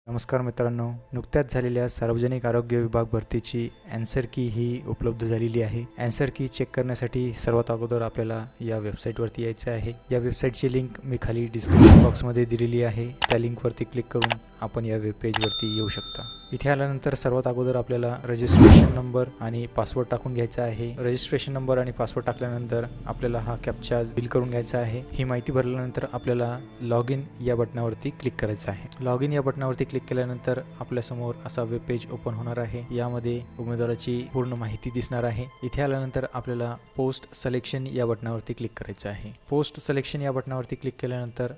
नमस्कार मित्रांनो, नुकत्याच झालेल्या सार्वजनिक आरोग्य विभाग भरतीची ॲन्सर की ही उपलब्ध झालेली आहे। ॲन्सर की चेक करण्यासाठी सर्वात अगोदर आपल्याला या वेबसाईटवरती यायचं आहे। या वेबसाईटची लिंक मी खाली डिस्क्रिप्शन बॉक्समध्ये दिलेली आहे। त्या लिंकवरती क्लिक करून आपण या वेब पेजवरती येऊ शकता। इथे आल्यानंतर सर्वात अगोदर आपल्याला रजिस्ट्रेशन नंबर आणि पासवर्ड टाकून घ्यायचा आहे। रजिस्ट्रेशन नंबर आणि पासवर्ड टाकल्यानंतर आपल्याला हा कॅप्चा फिल करून घ्यायचा आहे। ही माहिती भरल्यानंतर आपल्याला लॉग इन या बटनावरती क्लिक करायचं आहे। लॉग इन या बटनावरती क्लिक केल्यानंतर आपल्यासमोर असा वेब पेज ओपन होणार आहे। यामध्ये उमेदवाराची पूर्ण माहिती दिसणार आहे। इथे आल्यानंतर आपल्याला पोस्ट सिलेक्शन या बटनावरती क्लिक करायचं आहे। पोस्ट सिलेक्शन या बटनावरती क्लिक केल्यानंतर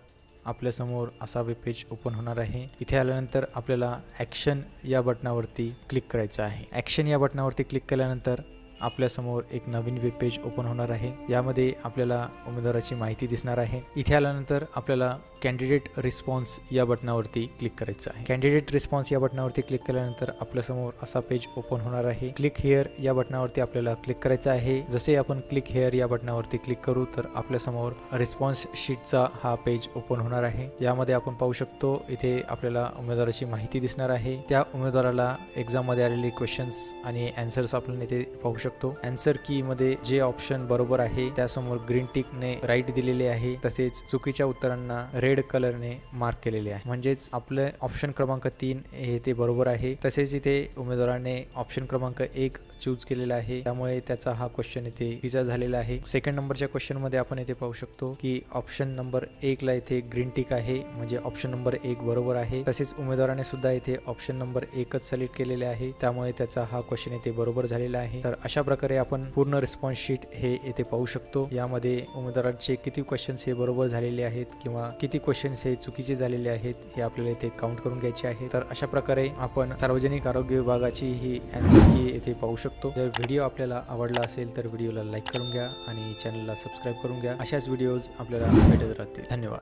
आपल्यासमोर असा वेब पेज ओपन होणार आहे। इथे आल्यानंतर आपल्याला ॲक्शन या बटनावरती क्लिक करायचं आहे। ॲक्शन या बटनावरती क्लिक केल्यानंतर आपल्यासमोर एक नवीन वेब पेज ओपन होणार आहे। यामध्ये आपल्याला उमेदवाराची माहिती दिसणार आहे। इथे आल्यानंतर आपल्याला कॅन्डिडेट रिस्पॉन्स या बटनावरती क्लिक करायचं आहे। कॅन्डिडेट रिस्पॉन्स या बटनावरती क्लिक केल्यानंतर आपल्यासमोर असा पेज ओपन होणार आहे। क्लिक हिअर या बटनावरती आपल्याला क्लिक करायचं आहे। जसे आपण क्लिक हिअर या बटनावरती क्लिक करू तर आपल्यासमोर रिस्पॉन्स शीटचा हा पेज ओपन होणार आहे। यामध्ये आपण पाहू शकतो इथे आपल्याला उमेदवाराची माहिती दिसणार आहे। त्या उमेदवाराला एक्झाम मध्ये आलेले क्वेश्चन्स आणि आन्सर्स आपण इथे पाहू शकतो। आन्सर की मध्ये जे ऑप्शन बरोबर आहे त्यासमोर ग्रीन टिक ने राईट दिलेले आहे, तसेच चुकीच्या उत्तरांना रेड कलरने मार्क केलेले आहे। म्हणजेच आपले ऑप्शन क्रमांक 3 हे ते बरोबर आहे। तसेच इथे उमेदवाराने ऑप्शन क्रमांक 1 चूज केलेला आहे, त्यामुळे त्याचा हा क्वेश्चन इथे चुकीचा झालेला आहे। सेकंड नंबरच्या क्वेश्चन मध्ये आपण इथे पाहू शकतो की ऑप्शन नंबर 1 ला इथे ग्रीन टिक आहे, म्हणजे ऑप्शन नंबर 1 बरोबर आहे। तसेच उमेदवाराने सुद्धा इथे ऑप्शन नंबर 1च सिलेक्ट केलेले आहे, त्यामुळे त्याचा हा क्वेश्चन इथे बरोबर झालेला आहे। तर अशा प्रकारे आपण पूर्ण रिस्पॉन्स शीट हे इथे पाहू शकतो। यामध्ये उमेदवारांचे किती क्वेश्चन्स हे बरोबर झालेले आहेत किंवा किती क्वेश्चन्स हे चुकीचे झालेले आहेत हे आपल्याला इथे काउंट करून घ्यायचे आहे। तर अशा प्रकारे आपण सार्वजनिक आरोग्य विभागाची ही ॲन्सर की इथे पाहू शकतो। जर व्हिडिओ आपल्याला आवडला असेल तर व्हिडिओला लाईक करून घ्या आणि चॅनलला सबस्क्राईब करून घ्या। अशाच व्हिडिओज आपल्याला भेटत राहतील। धन्यवाद।